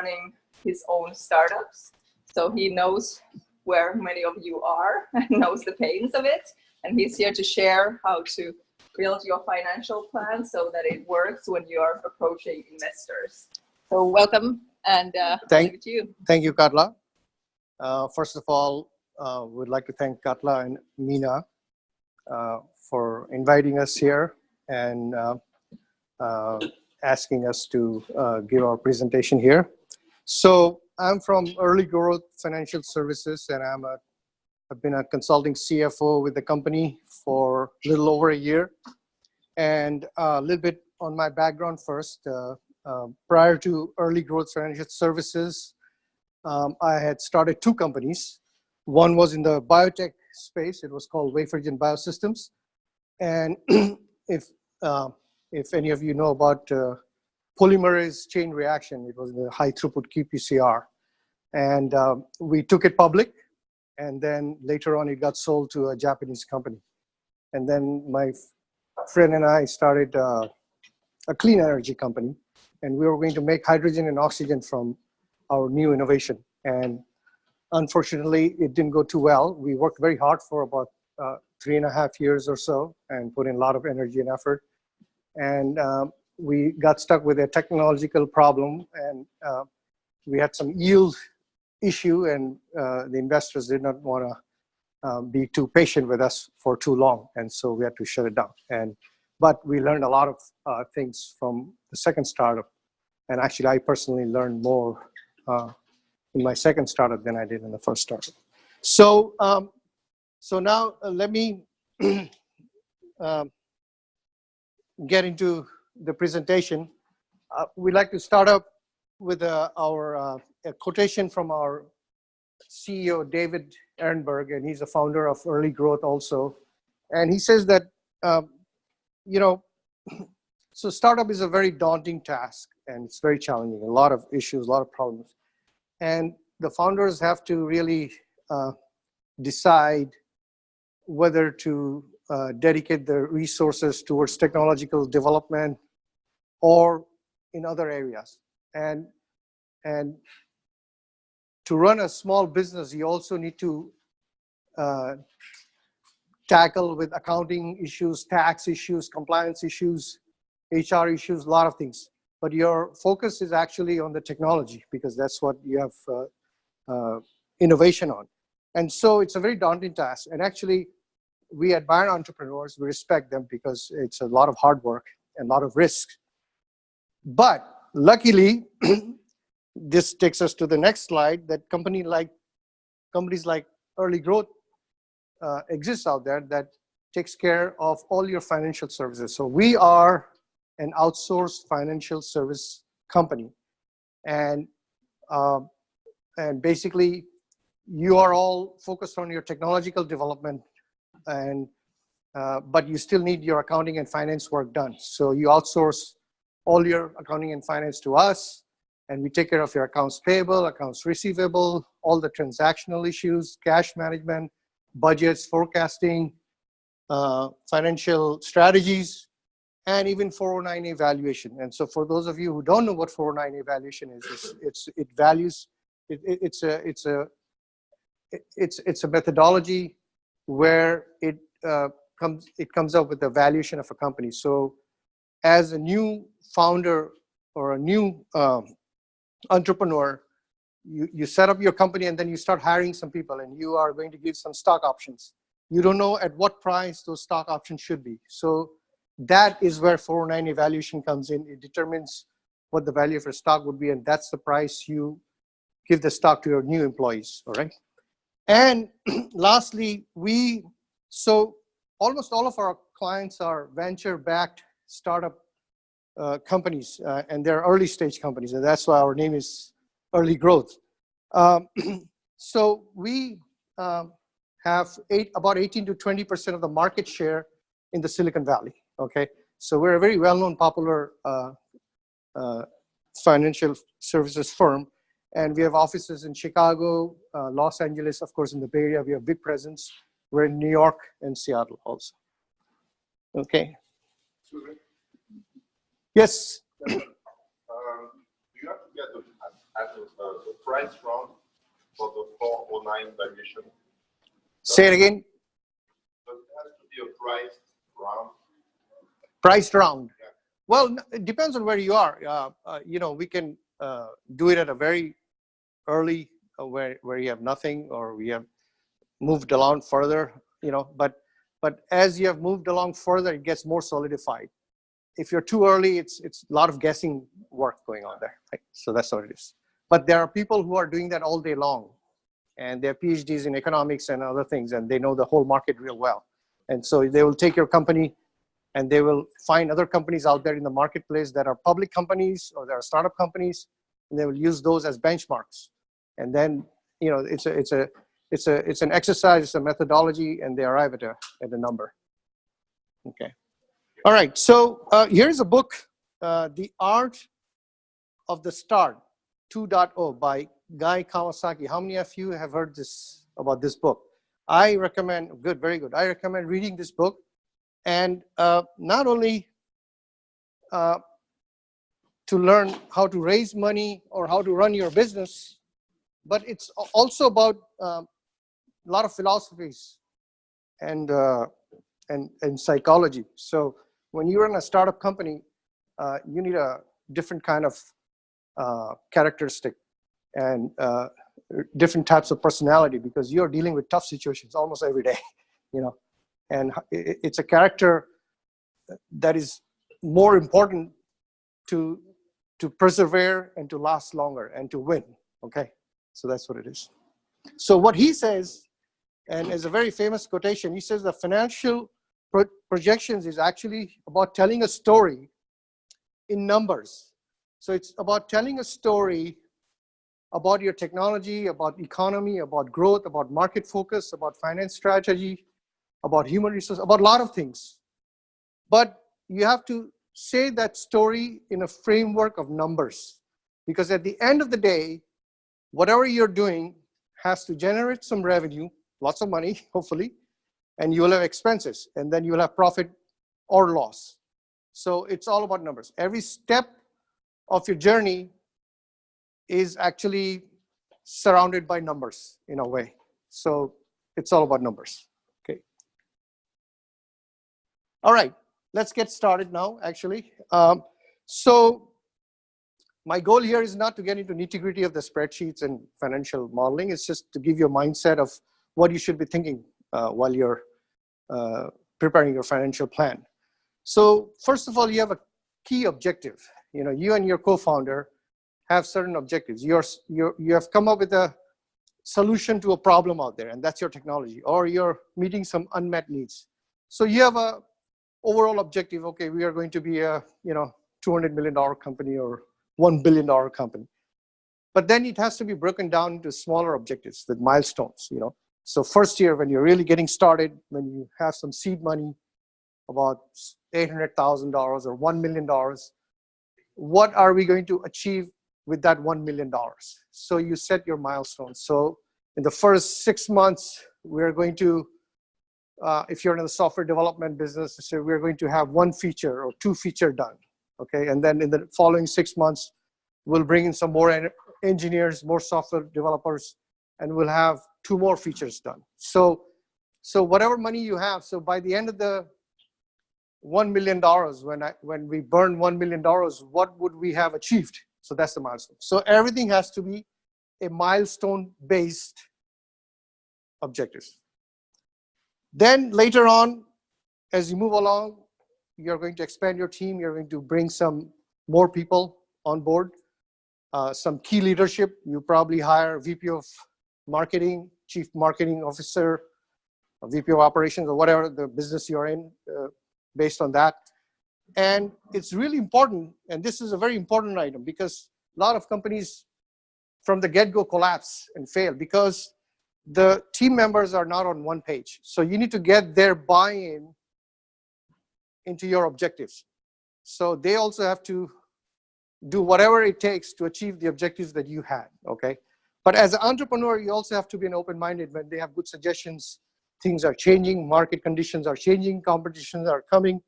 running his own startups. So he knows where many of you are and knows the pains of it. And he's here to share how to build your financial plan so that it works when you are approaching investors. So welcome, and thank you. Thank you, Katla. First of all, we'd like to thank Katla and Meena for inviting us here and asking us to give our presentation here. So I'm from Early Growth Financial Services, and I've been a consulting CFO with the company for a little over a year. And a little bit on my background first. Prior to Early Growth Financial Services, I had started two companies. One was in the biotech space. It was called WaferGen Biosystems. And if any of you know about polymerase chain reaction, it was the high throughput qPCR. And we took it public, and then later on it got sold to a Japanese company. And then my friend and I started a clean energy company, and we were going to make hydrogen and oxygen from our new innovation. And unfortunately, it didn't go too well. We worked very hard for about 3.5 years or so and put in a lot of energy and effort. And we got stuck with a technological problem, and we had some yield issue, and the investors did not want to be too patient with us for too long, and so we had to shut it down. But we learned a lot of things from the second startup, and actually I personally learned more in my second startup than I did in the first startup. So so now let me get into the presentation. We'd like to start up with a quotation from our CEO, David Ehrenberg, and he's a founder of Early Growth also. And he says that, you know, so startup is a very daunting task, and it's very challenging, a lot of issues, a lot of problems. And the founders have to really decide whether to dedicate their resources towards technological development or in other areas. And to run a small business, you also need to tackle with accounting issues, tax issues, compliance issues, HR issues, a lot of things. But your focus is actually on the technology, because that's what you have innovation on. And so it's a very daunting task. And actually, we admire entrepreneurs. We respect them because it's a lot of hard work and a lot of risk. But luckily, this takes us to the next slide, that companies like Early Growth exists out there that takes care of all your financial services. So we are an outsourced financial service company. And basically, you are all focused on your technological development, and but you still need your accounting and finance work done. So you outsource all your accounting and finance to us, and we take care of your accounts payable, accounts receivable, all the transactional issues, cash management, budgets, forecasting, financial strategies, and even 409A valuation. And so for those of you who don't know what 409A valuation is, it's a methodology where it comes up with the valuation of a company. So as a new founder or a new entrepreneur, you set up your company, and then you start hiring some people, and you are going to give some stock options. You don't know at what price those stock options should be. So that is where 409 evaluation comes in. It determines what the value of your stock would be, and that's the price you give the stock to your new employees, all right? And lastly, so almost all of our clients are venture-backed startup companies, and they're early stage companies, and that's why our name is Early Growth. So we have about 18 to 20% of the market share in the Silicon Valley, okay? So we're a very well-known, popular financial services firm, and we have offices in Chicago, Los Angeles, of course, in the Bay Area. We have big presence. We're in New York and Seattle also. Okay. Yes. Do you have to get at the price round for the 409 valuation? Say it again. So it has to be a priced round. Priced round. Yeah. Well, it depends on where you are. You know, we can do it at a very early where you have nothing, or we have moved along further. You know, but as you have moved along further, it gets more solidified. If you're too early, it's a lot of guessing work going on there. Right? So that's what it is. But there are people who are doing that all day long, and they have PhDs in economics and other things, and they know the whole market real well. And so they will take your company, and they will find other companies out there in the marketplace that are public companies or that are startup companies, and they will use those as benchmarks. And then, you know, it's an exercise, it's a methodology, and they arrive at a number. Okay. All right. So here's a book, The Art of the Start 2.0 by Guy Kawasaki. How many of you have heard about this book? I recommend, good, very good. I recommend reading this book. And not only to learn how to raise money or how to run your business, but it's also about a lot of philosophies and psychology. So when you run a startup company, you need a different kind of characteristic and different types of personality, because you're dealing with tough situations almost every day, you know. And it's a character that is more important to persevere and to last longer and to win. Okay, so that's what it is. So what he says, and is a very famous quotation, he says the financial projections is actually about telling a story in numbers. So it's about telling a story about your technology, about economy, about growth, about market focus, about finance strategy, about human resources, about a lot of things. But you have to say that story in a framework of numbers, because at the end of the day, whatever you're doing has to generate some revenue, lots of money, hopefully, and you will have expenses, and then you will have profit or loss. So it's all about numbers. Every step of your journey is actually surrounded by numbers in a way. So it's all about numbers. Okay. All right, let's get started now, actually. So my goal here is not to get into nitty-gritty of the spreadsheets and financial modeling. It's just to give you a mindset of what you should be thinking while you're preparing your financial plan. So first of all, you have a key objective. You know, you and your co-founder have certain objectives. You have come up with a solution to a problem out there, and that's your technology, or you're meeting some unmet needs. So you have a overall objective. Okay, we are going to be a $200 million company or $1 billion company. But then it has to be broken down into smaller objectives with milestones. You know, so first year, when you're really getting started, when you have some seed money, about $800,000 or $1 million, what are we going to achieve with that $1 million? So you set your milestones. So in the first 6 months, we're going to, if you're in the software development business, so we're going to have 1 feature or 2 features done. Okay, and then in the following 6 months, we'll bring in some more engineers, more software developers, and we'll have 2 more features done. So whatever money you have, so by the end of the $1 million, when we burn $1 million, what would we have achieved? So that's the milestone. So everything has to be a milestone-based objectives. Then later on, as you move along, you're going to expand your team. You're going to bring some more people on board, some key leadership. You probably hire VP of marketing, chief marketing officer, a VP of operations, or whatever the business you're in, based on that. And it's really important, and this is a very important item, because a lot of companies from the get-go collapse and fail because the team members are not on one page. So you need to get their buy-in into your objectives. So they also have to do whatever it takes to achieve the objectives that you had, okay? But as an entrepreneur, you also have to be open-minded when they have good suggestions. Things are changing, market conditions are changing, competitions are coming.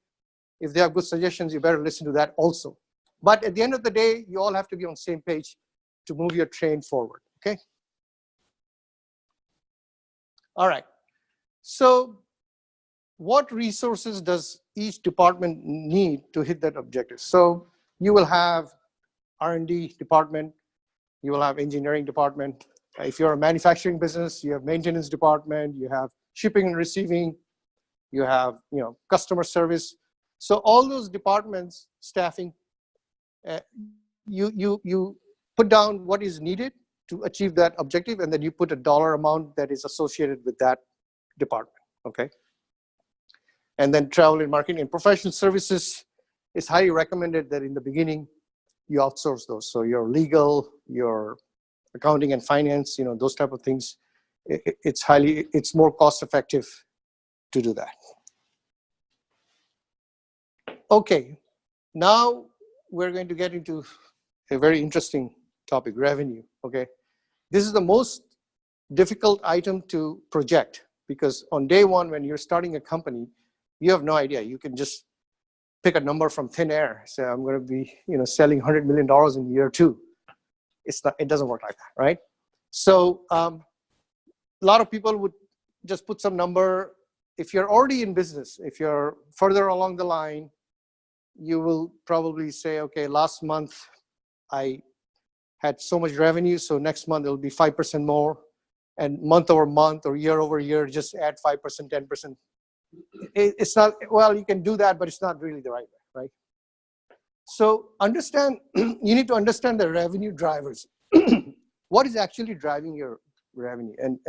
If they have good suggestions, you better listen to that also. But at the end of the day, you all have to be on the same page to move your train forward, okay? All right, so what resources does each department need to hit that objective? So you will have R&D department, you will have engineering department. If you're a manufacturing business, you have maintenance department, you have shipping and receiving, you have customer service. So all those departments, staffing, you put down what is needed to achieve that objective, and then you put a dollar amount that is associated with that department, okay? And then travel and marketing and professional services, it's highly recommended that in the beginning you outsource those. So your legal, your accounting and finance, those type of things, it's more cost effective to do that. Okay, now we're going to get into a very interesting topic, revenue, okay? This is the most difficult item to project, because on day one, when you're starting a company, you have no idea. You can just pick a number from thin air. Say, I'm going to be, selling $100 million in year 2. It doesn't work like that, right? So a lot of people would just put some number. If you're already in business, if you're further along the line, you will probably say, okay, last month I had so much revenue, so next month it'll be 5% more, and month over month or year over year, just add 5%, 10%. It's not, well, you can do that, but it's not really the right way, right? So understand, you need to understand the revenue drivers. What is actually driving your revenue? And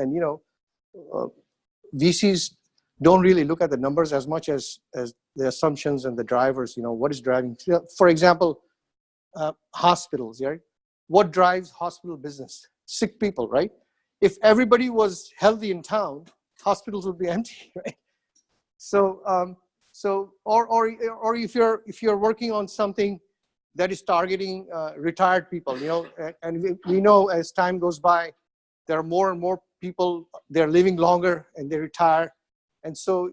VCs don't really look at the numbers as much as the assumptions and the drivers, what is driving. For example, hospitals, right? What drives hospital business? Sick people, right? If everybody was healthy in town, hospitals would be empty, right? So, or if you're working on something that is targeting retired people, and we know as time goes by, there are more and more people, they're living longer and they retire, and so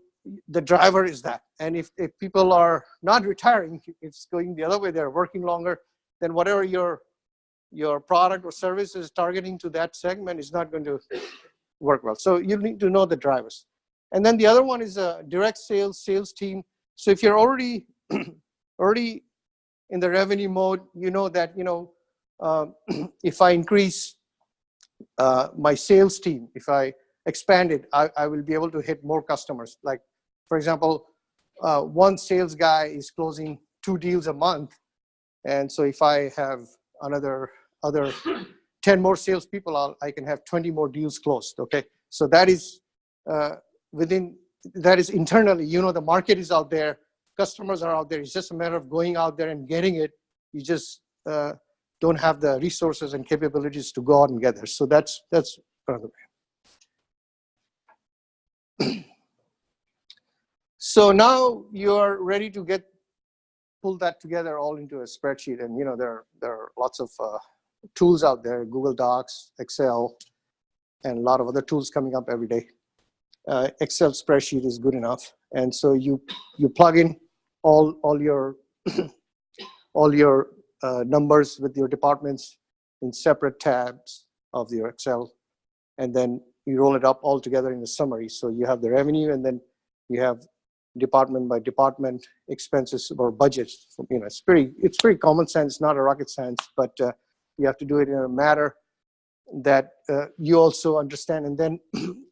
the driver is that. And if people are not retiring, it's going the other way, they're working longer, then whatever your product or service is targeting to that segment is not going to work well. So you need to know the drivers. And then the other one is a direct sales team. So if you're already in the revenue mode, you know that if I increase my sales team, if I expand it, I will be able to hit more customers. Like, for example, one sales guy is closing 2 deals a month, and so if I have other 10 more salespeople, I can have 20 more deals closed. Okay, so that is internally. The market is out there, customers are out there. It's just a matter of going out there and getting it. You just don't have the resources and capabilities to go out and get there. So that's another way. So now you're ready to pull that together all into a spreadsheet, and there are lots of tools out there, Google Docs, Excel, and a lot of other tools coming up every day. Excel spreadsheet is good enough, and so you plug in all your numbers with your departments in separate tabs of your Excel, and then you roll it up all together in a summary. So you have the revenue, and then you have department by department expenses or budgets. It's pretty common sense, not a rocket science, but you have to do it in a manner that you also understand. And then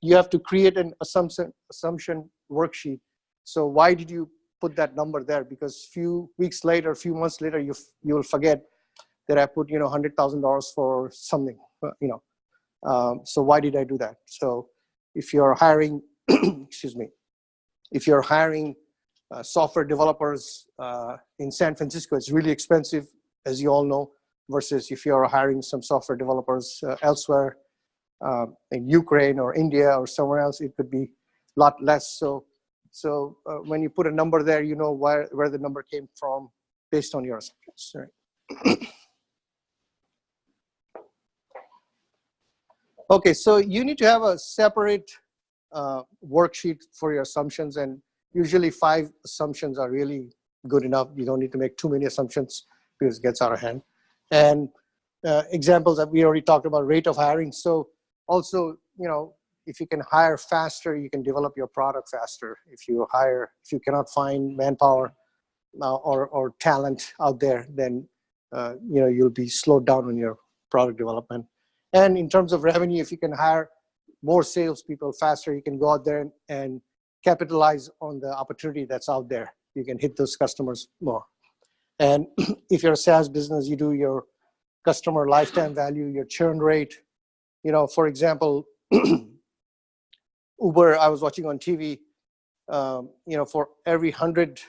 you have to create an assumption worksheet. So why did you put that number there? Because few weeks later, few months later, you will forget that I put $100,000 for something. So why did I do that? So if you're hiring, excuse me, if you're hiring software developers in San Francisco, it's really expensive, as you all know, versus if you're hiring some software developers elsewhere in Ukraine or India or somewhere else, it could be a lot less. So when you put a number there, you know where the number came from based on your assumptions. Right? Okay, so you need to have a separate worksheet for your assumptions, and usually 5 assumptions are really good enough. You don't need to make too many assumptions because it gets out of hand. And examples that we already talked about, rate of hiring. So also, if you can hire faster, you can develop your product faster. If you cannot find manpower or talent out there, then you'll be slowed down on your product development. And in terms of revenue, if you can hire more salespeople faster, you can go out there and capitalize on the opportunity that's out there. You can hit those customers more. And if you're a SaaS business, you do your customer lifetime value, your churn rate. For example, Uber, I was watching on TV, for every 100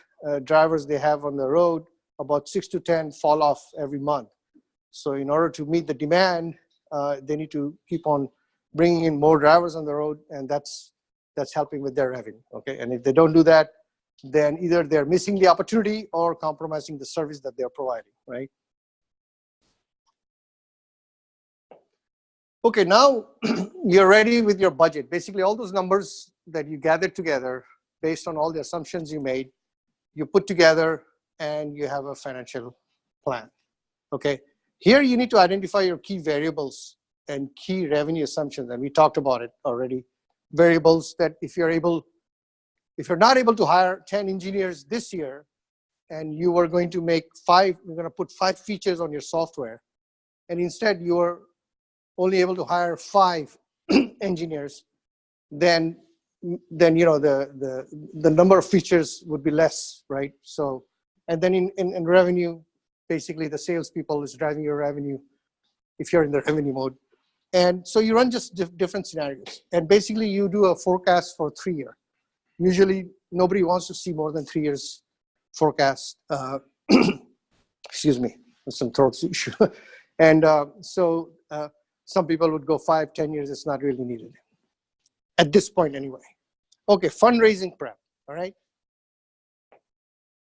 drivers they have on the road, about 6 to 10 fall off every month. So in order to meet the demand, they need to keep on bringing in more drivers on the road, and that's helping with their revenue. Okay, and if they don't do that, then either they're missing the opportunity or compromising the service that they're providing, right? Okay, now you're ready with your budget. Basically, all those numbers that you gathered together based on all the assumptions you made, you put together and you have a financial plan. Okay, here you need to identify your key variables and key revenue assumptions, and we talked about it already. Variables that if you're not able to hire 10 engineers this year, and you were going to make you're going to put 5 features on your software, and instead you are only able to hire 5 engineers, then the number of features would be less, right? So, and then in revenue, basically the salespeople is driving your revenue if you're in the revenue mode. And so you run just different scenarios. And basically you do a forecast for 3 years. Usually nobody wants to see more than 3 years forecast. Excuse me, some throat issue. And some people would go 5, 10 years, it's not really needed. At this point anyway. Okay, fundraising prep, all right?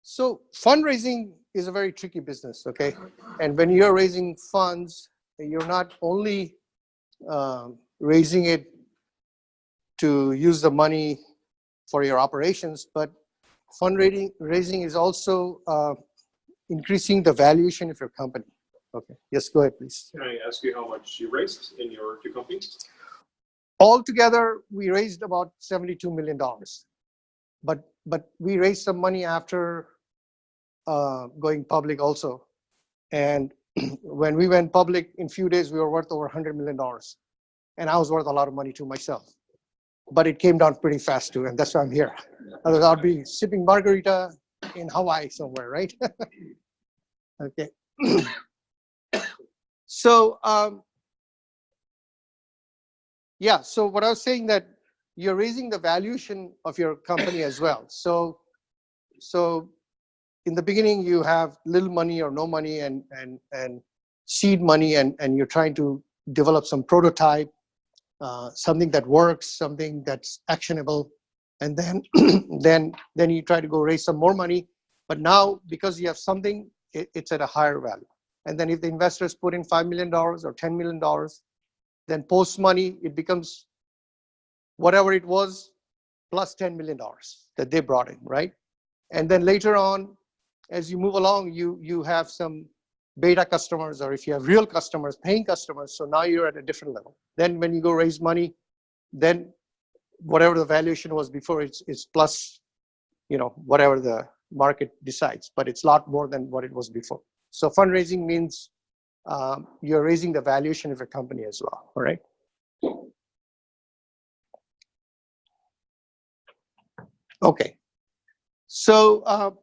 So fundraising is a very tricky business, okay? And when you're raising funds, you're not only raising it to use the money for your operations, but fundraising is also increasing the valuation of your company. Okay, yes, go ahead, please. Can I ask you how much you raised in your 2 companies? Altogether, we raised about $72 million. But we raised some money after going public also. And when we went public, in a few days, we were worth over $100 million. And I was worth a lot of money too myself. But it came down pretty fast too, and that's why I'm here. Otherwise, I'll be sipping margarita in Hawaii somewhere, right? Okay. So, yeah, so what I was saying that you're raising the valuation of your company as well. So in the beginning, you have little money or no money and seed money, and you're trying to develop some prototype, something that works, something that's actionable. And then, then you try to go raise some more money. But now, because you have something, it's at a higher value. And then if the investors put in $5 million or $10 million, then post money, it becomes whatever it was plus $10 million that they brought in, right? And then later on, as you move along, you have some beta customers, or if you have real customers, paying customers, so now you're at a different level. Then when you go raise money, then whatever the valuation was before, it's plus, whatever the market decides, but it's a lot more than what it was before. So fundraising means you're raising the valuation of your company as well, all right? Okay, so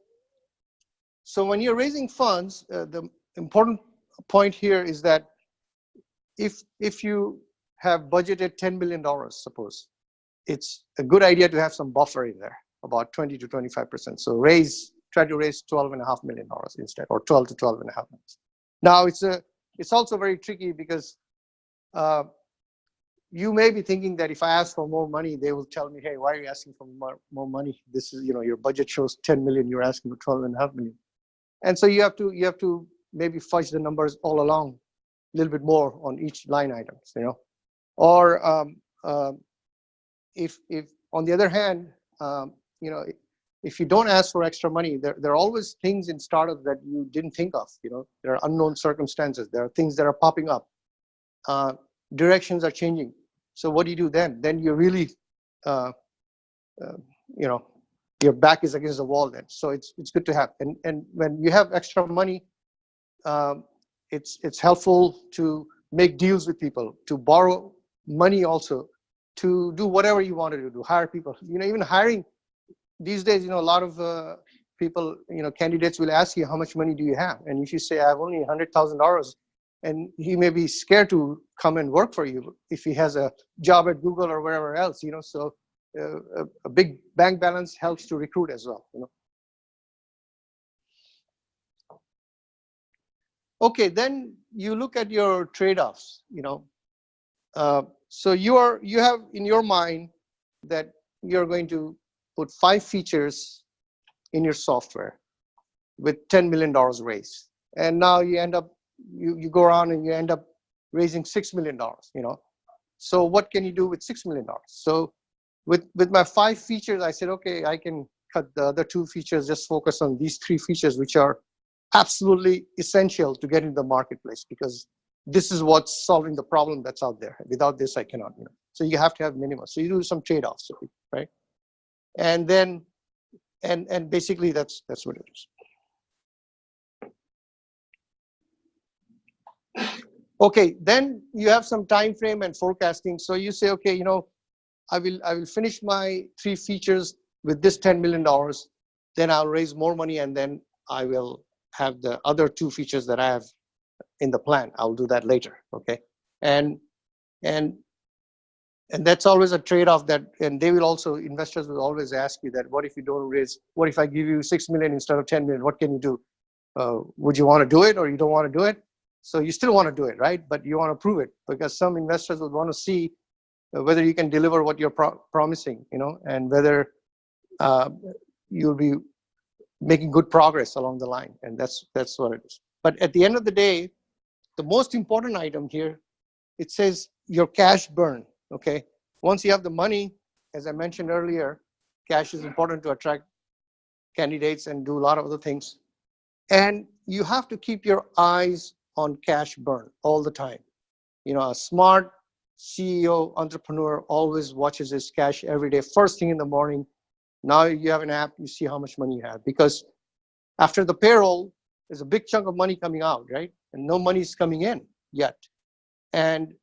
when you're raising funds, the important point here is that if you have budgeted $10 million, suppose, it's a good idea to have some buffer in there, about 20 to 25%. So try to raise $12.5 million instead, or 12 to 12.5 million. Now it's also very tricky because you may be thinking that if I ask for more money, they will tell me, hey, why are you asking for more money? This is, your budget shows 10 million, you're asking for 12.5 million. And so you have to maybe fudge the numbers all along a little bit more on each line items, Or if on the other hand, if you don't ask for extra money, there are always things in startups that you didn't think of. There are unknown circumstances. There are things that are popping up. Directions are changing. So what do you do then? Then you really, your back is against the wall then. So it's good to have. And when you have extra money, it's helpful to make deals with people, to borrow money also, to do whatever you want to do, to hire people. Even hiring these days, a lot of people, candidates will ask you, how much money do you have? And if you say, I have only $100,000, and he may be scared to come and work for you if he has a job at Google or wherever else, so a big bank balance helps to recruit as well. Okay, then you look at your trade-offs. So you have in your mind that you're going to put 5 features in your software with $10 million raised, and now you end up you go around and you end up raising $6 million. So what can you do with $6 million? So with my 5 features, I said, okay, I can cut the other 2 features, just focus on these 3 features, which are absolutely essential to get into the marketplace, because this is what's solving the problem that's out there. Without this, I cannot. So you have to have minimum. So you do some trade-offs, right? And then, and basically that's what it is. Okay, then you have some time frame and forecasting. So you say, okay, I will finish my 3 features with this $10 million. Then I'll raise more money, and then I will have the other 2 features that I have in the plan. I'll do that later. Okay, and that's always a trade-off. And they will also, investors will always ask you that, what if you don't raise? What if I give you $6 million instead of $10 million? What can you do? Would you want to do it, or you don't want to do it? So you still want to do it, right? But you want to prove it, because some investors would want to see whether you can deliver what you're promising, and whether you'll be making good progress along the line. And that's what it is. But at the end of the day, the most important item here, it says your cash burn. Okay, once you have the money, as I mentioned earlier, cash is important to attract candidates and do a lot of other things. And you have to keep your eyes on cash burn all the time. A smart CEO, entrepreneur always watches his cash every day, first thing in the morning. Now you have an app, you see how much money you have, because after the payroll, there's a big chunk of money coming out, right? And no money is coming in yet. And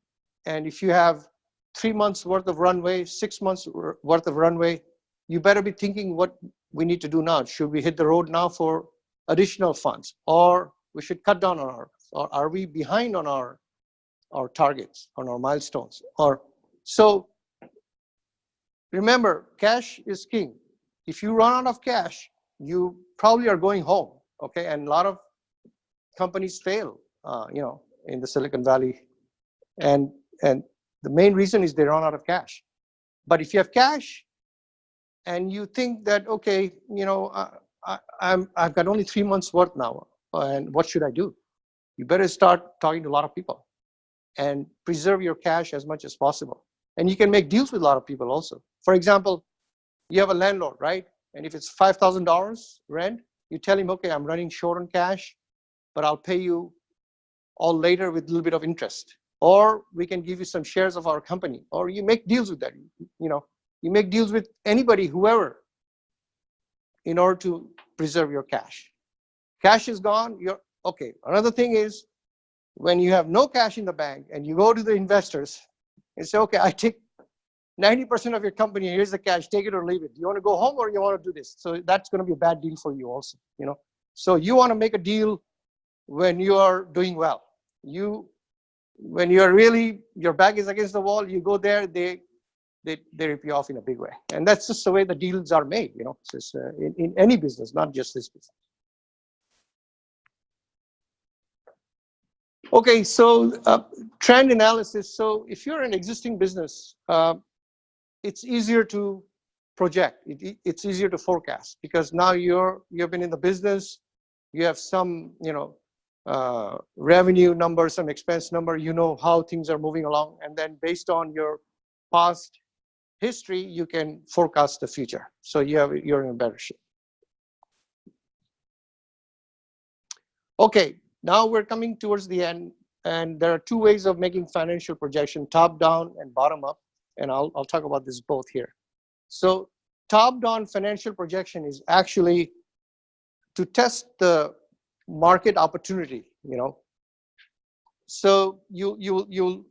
if you have 3 months worth of runway, 6 months worth of runway, you better be thinking what we need to do now. Should we hit the road now for additional funds, or we should cut down on or are we behind on our targets, on our milestones? So remember, cash is king. If you run out of cash, you probably are going home. Okay, and a lot of companies fail, in the Silicon Valley, and the main reason is they run out of cash. But if you have cash, and you think that, okay, I've got only 3 months worth now, and what should I do? You better start talking to a lot of people and preserve your cash as much as possible. And you can make deals with a lot of people also. For example, you have a landlord, right? And if it's $5,000 rent, you tell him, okay, I'm running short on cash, but I'll pay you all later with a little bit of interest. Or we can give you some shares of our company. Or you make deals with that. You make deals with anybody, whoever, in order to preserve your cash. Cash is gone, you're okay. Another thing is, when you have no cash in the bank and you go to the investors and say, okay, I take 90% of your company, here's the cash, take it or leave it. Do you want to go home, or you want to do this? So that's going to be a bad deal for you also, So you want to make a deal when you are doing well. When you're really, your back is against the wall, you go there, they rip you off in a big way. And that's just the way the deals are made, It's just, in any business, not just this business. Okay, so trend analysis. So if you're an existing business, it's easier to project. It's easier to forecast, because now you've been in the business, you have some, revenue number, some expense number, how things are moving along, and then based on your past history, you can forecast the future. So you're in a better shape. Okay, now we're coming towards the end, and there are two ways of making financial projection: top down and bottom up. And I'll talk about this both here. So top down financial projection is actually to test the market opportunity, So you'll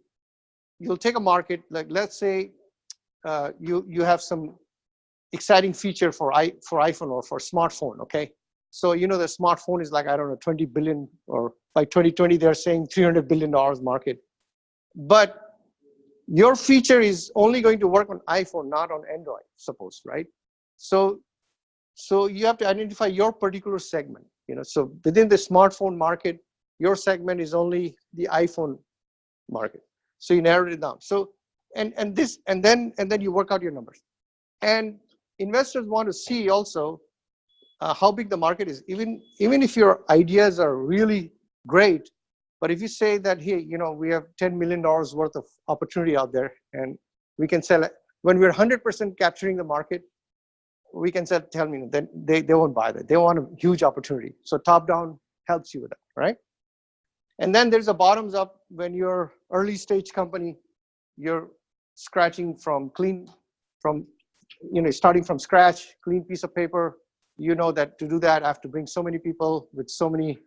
take a market, like let's say you have some exciting feature for iPhone or for smartphone, okay? So the smartphone is like, I don't know, 20 billion, or by 2020 they're saying $300 billion market. But your feature is only going to work on iPhone, not on Android, suppose, right? So you have to identify your particular segment, So within the smartphone market, your segment is only the iPhone market. So you narrowed it down. So and then you work out your numbers. And investors want to see also how big the market is. Even if your ideas are really great, but if you say that, hey, we have $10 million worth of opportunity out there, and we can sell it when we're 100% capturing the market, we can tell me then they won't buy that. They want a huge opportunity. So top down helps you with that, right? And then there's a bottoms up. When you're early stage company, you're scratching from starting from scratch, clean piece of paper. You know that to do that, I have to bring so many people with so many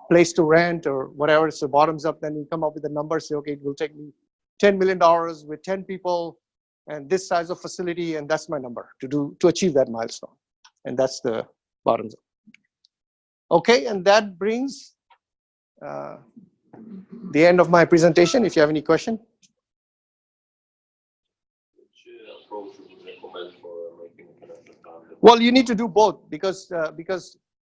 place to rent or whatever. So bottoms up, then you come up with a number, say, okay, it will take me $10 million with 10 people and this size of facility, and that's my number to achieve that milestone. And that's the bottoms up. Okay, and that brings the end of my presentation. If you have any question. Well, you need to do both because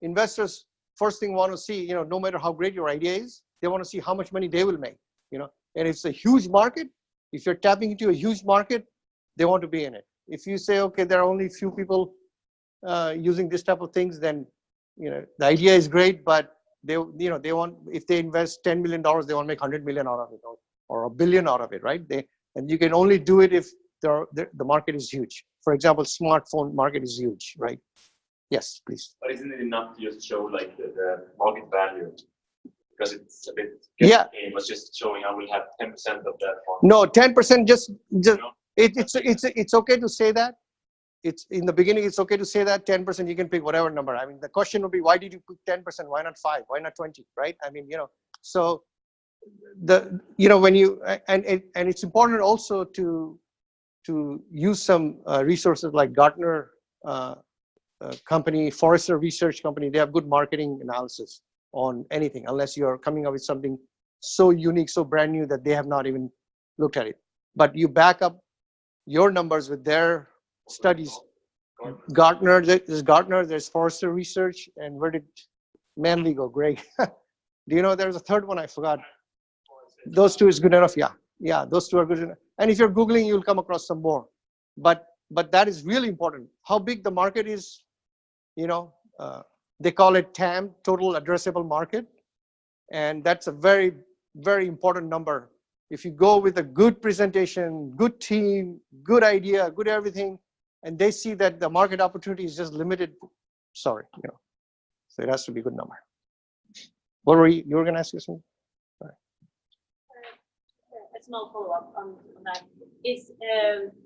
investors first thing want to see, no matter how great your idea is, they want to see how much money they will make, And it's a huge market. If you're tapping into a huge market, they want to be in it. If you say, okay, there are only a few people using this type of things, then the idea is great, but they want, if they invest $10 million, they want to make 100 million out of it or a billion out of it, right? And you can only do it if the market is huge. For example, smartphone market is huge, right? Yes, please. But isn't it enough to just show like the market value? Because it's a bit. Yeah. It was just showing I will have 10% of that. No, 10% just it's okay to say that. It's in the beginning. It's okay to say that 10%. You can pick whatever number. I mean, the question would be, why did you pick 10%? Why not 5? Why not 20? Right? I mean, So when you and it's important also to use some resources like Gartner company, Forrester Research company. They have good marketing analysis on anything, unless you're coming up with something so unique, so brand new that they have not even looked at it. But you back up your numbers with their studies. Gartner, there's Forrester Research, and where did Manley go? Greg. Do you know there's a third one? I forgot. Those two is good enough. Yeah, those two are good enough. And if you're Googling, you'll come across some more. But that is really important. How big the market is, they call it TAM, total addressable market. And that's a very, very important number. If you go with a good presentation, good team, good idea, good everything, and they see that the market opportunity is just limited, sorry, so it has to be a good number. What were you were going to ask you something? A small follow-up on that is,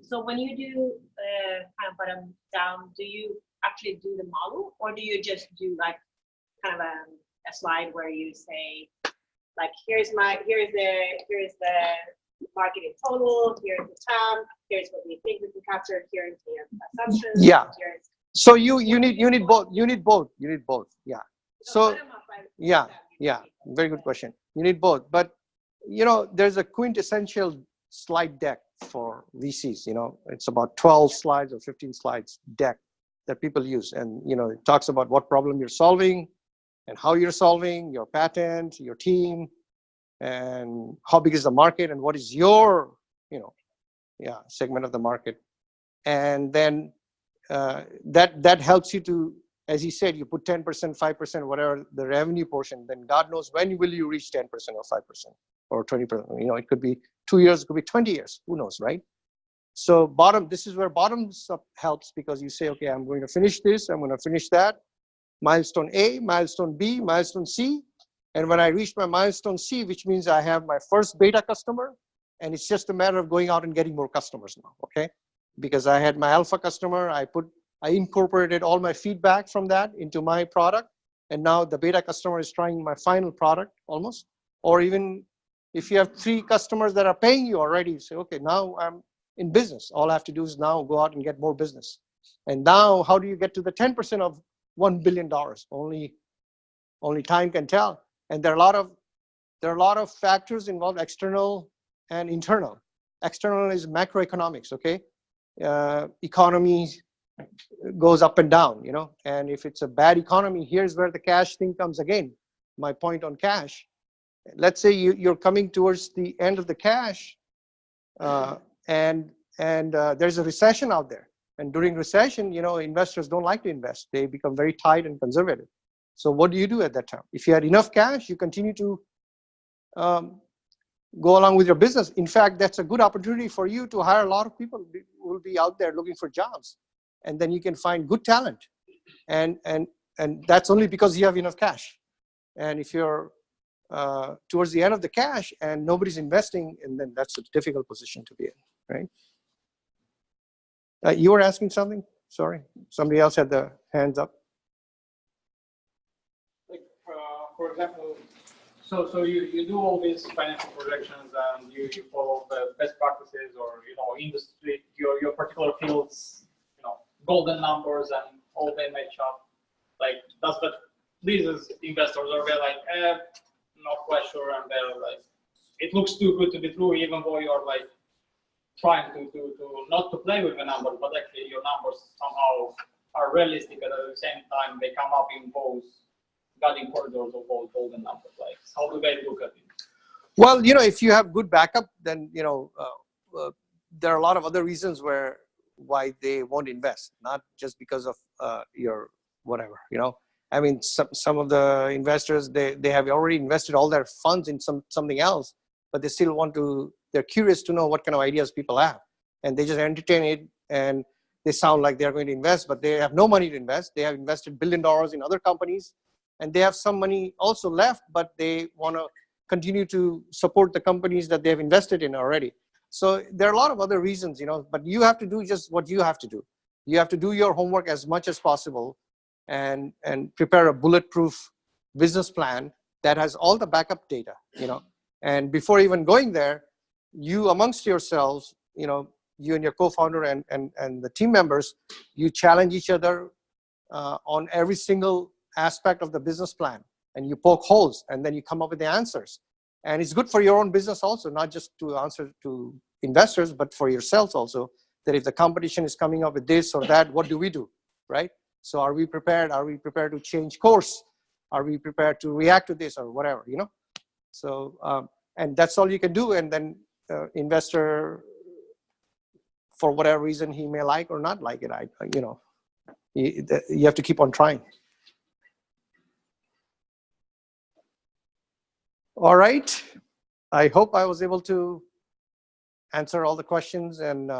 so when you do kind of bottom down, do you actually do the model, or do you just do like kind of a slide where you say, like, here's the market in total, here's the TAM, here's what we think we can capture, here's the assumptions. Yeah. So you need both. You need both. Yeah. So yeah, very good question. You need both, but there's a quintessential slide deck for VCs. It's about 12 slides or 15 slides deck that people use, and it talks about what problem you're solving and how you're solving, your patent, your team, and how big is the market, and what is your segment of the market. And then that helps you to, as he said, you put 10%, 5%, whatever the revenue portion, then God knows when will you reach 10% or 5% or 20%. It could be 2 years, it could be 20 years, who knows, right? So this is where bottoms up helps, because you say, okay, I'm going to finish this, I'm going to finish that. milestone A, milestone B, milestone C. And when I reach my milestone C, which means I have my first beta customer, and it's just a matter of going out and getting more customers now, okay? Because I had my alpha customer, I incorporated all my feedback from that into my product, and now the beta customer is trying my final product almost. Or even if you have 3 customers that are paying you already, you say, okay, now I'm in business. All I have to do is now go out and get more business. And now, how do you get to the 10% of $1 billion? Only time can tell. And there are a lot of factors involved, external and internal. External is macroeconomics, okay? Economy goes up and down, you know. And if it's a bad economy, here's where the cash thing comes again. My point on cash. Let's say you're coming towards the end of the cash, and there's a recession out there. And during recession, you know, investors don't like to invest. They become very tight and conservative. So what do you do at that time? If you had enough cash, you continue to go along with your business. In fact, that's a good opportunity for you to hire a lot of people who will be out there looking for jobs. And then you can find good talent. And that's only because you have enough cash. And if you're towards the end of the cash and nobody's investing, and then that's a difficult position to be in, right? You were asking something? Sorry, somebody else had the hands up. Like, for example, so you do all these financial projections and you follow the best practices, or industry, your particular fields, golden numbers, and all they match up. Like, does that pleases investors, or they're like, not quite sure, and they're like, it looks too good to be true, even though you're like trying to not to play with the numbers, but actually your numbers somehow are realistic, and at the same time they come up in those guiding corridors of those golden numbers. Like, how do they look at it? Well, if you have good backup, then there are a lot of other reasons why they won't invest, not just because of your whatever. I mean, some of the investors, they have already invested all their funds in something else, but they still they're curious to know what kind of ideas people have, and they just entertain it, and they sound like they're going to invest, but they have no money to invest. They have invested $1 billion in other companies, and they have some money also left, but they want to continue to support the companies that they have invested in already. So there are a lot of other reasons, but you have to do just what you have to do. You have to do your homework as much as possible and prepare a bulletproof business plan that has all the backup data, and before even going there, you amongst yourselves, you and your co-founder and the team members, you challenge each other on every single aspect of the business plan, and you poke holes, and then you come up with the answers. And it's good for your own business also, not just to answer to investors, but for yourselves also, that if the competition is coming up with this or that, what do we do, right? So are we prepared? Are we prepared to change course? Are we prepared to react to this or whatever, So, and that's all you can do. And then investor, for whatever reason, he may like or not like it, you have to keep on trying. All right. I hope I was able to answer all the questions, and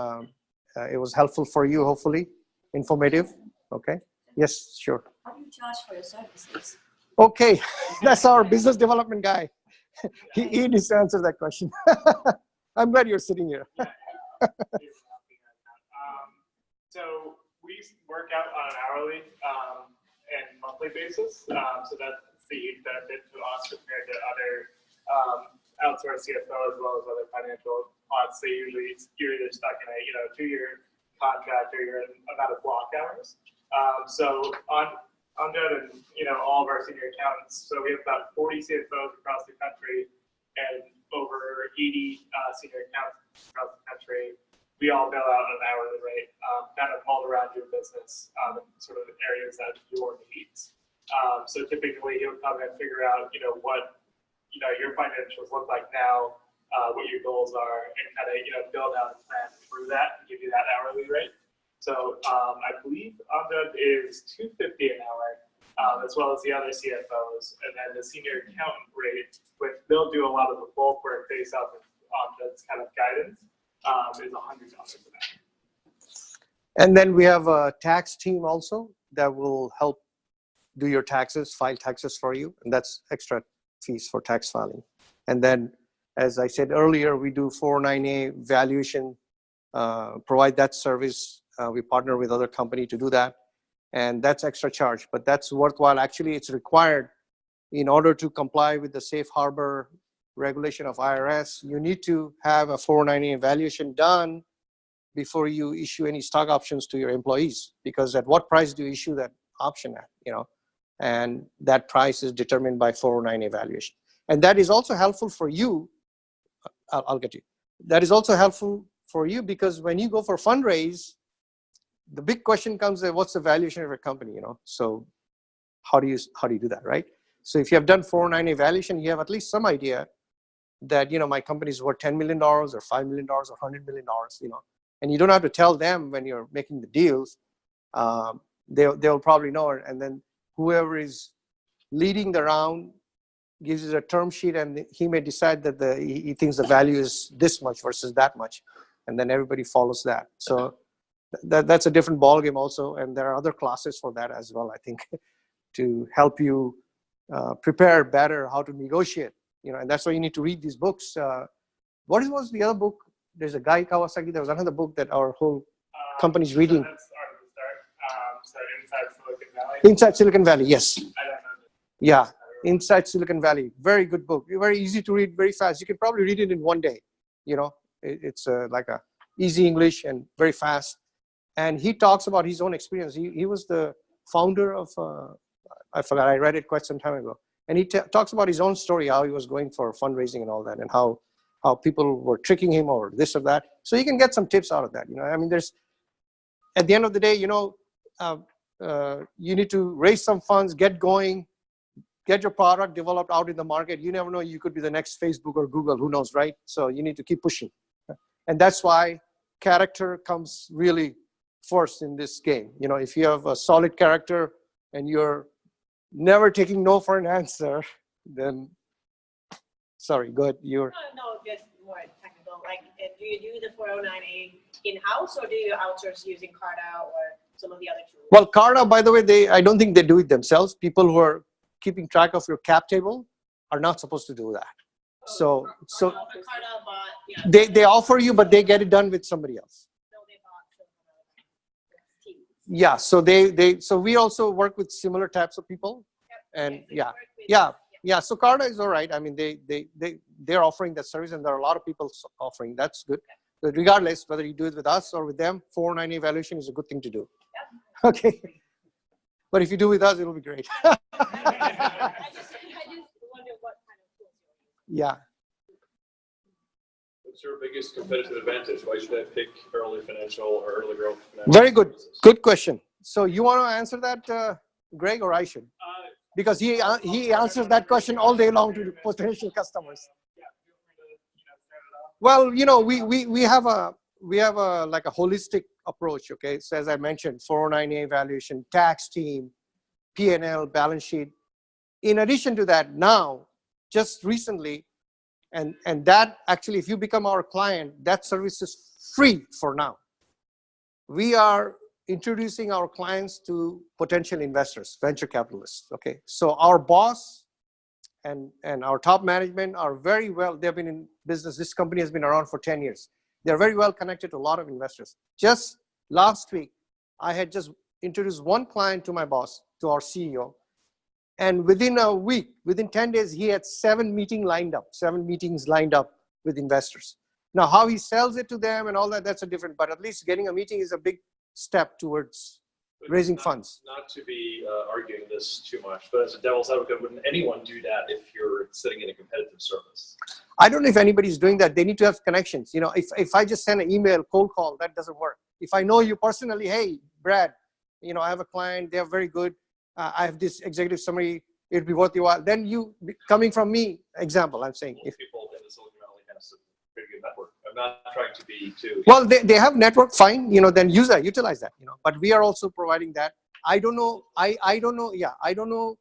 it was helpful for you, hopefully, informative. Okay. Yes, sure. How do you charge for your services? Okay, that's our business development guy. He needs to answer that question. I'm glad you're sitting here. So we work out on an hourly and monthly basis. So that's the huge benefit to us compared to other outsourced CFO as well as other financial audits. They usually, you're either stuck in a 2-year contract, or you're in amount of block hours. So on Amjad and all of our senior accountants, so we have about 40 CFOs across the country and over 80 senior accountants across the country. We all bill out an hourly rate, kind of all around your business, sort of areas that your needs. So typically, you'll come and figure out, what your financials look like now, what your goals are, and kind of build out a plan through that and give you that hourly rate. So I believe Amjad is $250 an hour, as well as the other CFOs, and then the senior accountant rate, which they'll do a lot of the bulk work based off of Amjad's kind of guidance, is $100 an hour. And then we have a tax team also that will help do your taxes, file taxes for you, and that's extra fees for tax filing. And then, as I said earlier, we do 409A valuation, provide that service. We partner with other company to do that, and that's extra charge, but that's worthwhile. Actually, it's required in order to comply with the safe harbor regulation of IRS. You need to have a 409A valuation done before you issue any stock options to your employees, because at what price do you issue that option at, and that price is determined by 409A valuation. And that is also helpful for you. I'll get you. That is also helpful for you because when you go for fundraise, the big question comes at what's the valuation of your company, So how do you do that, right? So if you have done 409A valuation, you have at least some idea that, my company is worth $10 million or $5 million or $100 million, and you don't have to tell them when you're making the deals. They'll probably know it, and then whoever is leading the round gives you a term sheet, and he may decide that he thinks the value is this much versus that much, and then everybody follows that. So that's a different ballgame also, and there are other classes for that as well, I think, to help you prepare better how to negotiate, and that's why you need to read these books. What was the other book? There's a guy, Kawasaki, there was another book that our whole company's reading. So that's Art of the Start. So Inside Silicon Valley. Inside Silicon Valley, yes. I don't know. Yeah, Inside Silicon Valley. Very good book. Very easy to read, very fast. You can probably read it in one day. It's like a easy English and very fast. And he talks about his own experience. He was the founder of, I forgot, I read it quite some time ago. And he talks about his own story, how he was going for fundraising and all that, and how people were tricking him or this or that. So you can get some tips out of that. I mean, at the end of the day, you need to raise some funds, get going, get your product developed out in the market. You never know, you could be the next Facebook or Google, who knows, right? So you need to keep pushing. And that's why character comes really first in this game. If you have a solid character and you're never taking no for an answer, then, sorry, go ahead. No, just more technical. Like, do you do the 409A in-house, or do you outsource using Carta or some of the other tools? Well, Carta, by the way, I don't think they do it themselves. People who are keeping track of your cap table are not supposed to do that. So Carta bought, yeah. they offer you, but they get it done with somebody else. No, they bought from teams. Yeah, so we also work with similar types of people, and yeah. So Carta is all right. I mean, they're offering that service, and there are a lot of people offering. That's good. But regardless, whether you do it with us or with them, 409 evaluation is a good thing to do. Yeah. Okay. But if you do with us, it'll be great. I just wonder what kind of tools you're using. Yeah. What's your biggest competitive advantage? Why should I pick early financial or early growth financial? Very good. Services? Good question. So you want to answer that, Greg, or I should? Because he answers that question all day long to potential customers. Well, we have a like a holistic approach. Okay, so as I mentioned, 409A evaluation, tax team, P&L, balance sheet. In addition to that, now, just recently, and that actually, if you become our client, that service is free for now. We are introducing our clients to potential investors, venture capitalists. Okay, so our boss and our top management are very well, they've been in business. This company has been around for 10 years. They're very well connected to a lot of investors. Just last week, I had just introduced one client to my boss, to our CEO. And within a week, within 10 days, he had 7 meetings lined up with investors. Now, how he sells it to them and all that, that's a different, but at least getting a meeting is a big step towards raising funds. Not to be arguing this too much, but as a devil's advocate, wouldn't anyone do that if you're sitting in a competitive service? I don't know if anybody's doing that. They need to have connections. If I just send an email, cold call, that doesn't work. If I know you personally, hey, Brad, I have a client, they're very good. I have this executive summary, it'd be worth your while. Then you, coming from me, example, I'm saying. Most people in the Silicon Valley have some pretty good network. I'm not trying to be too. Well, they have network, fine, then utilize that, but we are also providing that. I don't know, I don't know, I don't know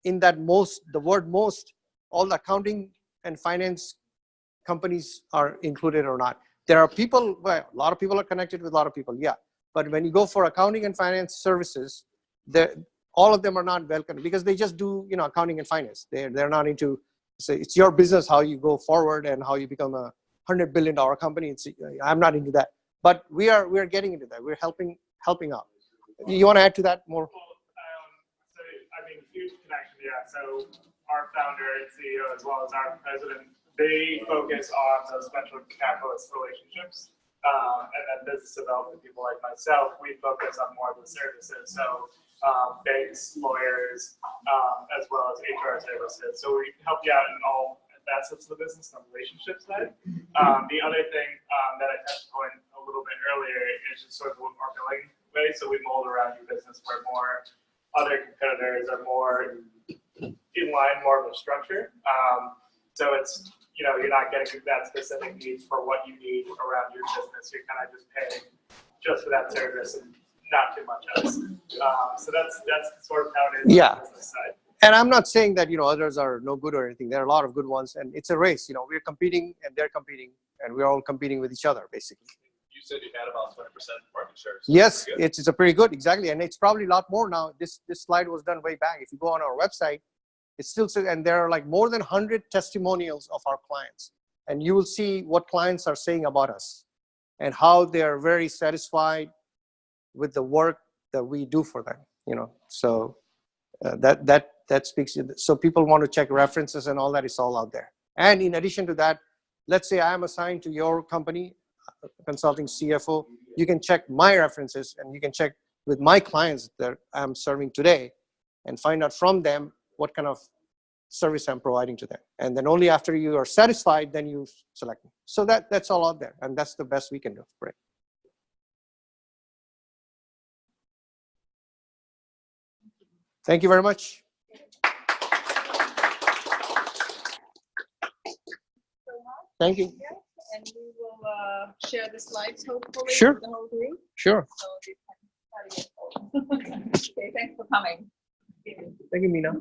in that the word most, all the accounting and finance companies are included or not. There are people, a lot of people are connected with a lot of people, yeah. But when you go for accounting and finance services, all of them are not welcome because they just do, accounting and finance. They're not into, so it's your business how you go forward and how you become a $100 billion company. I'm not into that, but we are getting into that. We're helping out. You want to add to that more? So, I mean, huge connection, yeah. So our founder and CEO, as well as our president, they focus on those venture capitalist relationships. And then business development people like myself, we focus on more of the services. So banks, lawyers, as well as HR services. So we help you out in all facets of the business on the relationship side. The other thing that I touched on a little bit earlier is just sort of our billing way. So we mold around your business where more other competitors are more in line, more of a structure. So it's, you're not getting that specific needs for what you need around your business. You're kind of just paying just for that service and not too much else. So that's sort of how it is on the business side. And I'm not saying that, others are no good or anything. There are a lot of good ones, and it's a race. We're competing and they're competing, and we're all competing with each other, basically. You said you had about 20% market share. So yes, it's a pretty good, exactly. And it's probably a lot more now. This slide was done way back. If you go on our website, it's still, and there are like more than 100 testimonials of our clients. And you will see what clients are saying about us and how they are very satisfied with the work that we do for them, So that speaks. So people want to check references and all that. It's all out there. And in addition to that, let's say I am assigned to your company, consulting CFO. You can check my references and you can check with my clients that I'm serving today and find out from them what kind of service I'm providing to them. And then only after you are satisfied, then you select me. So that's all out there. And that's the best we can do. Right. Thank you very much. Thank you. And we will share the slides hopefully Sure. with the whole group. Sure. So you can study it. Okay, thanks for coming. Thank you, Meena.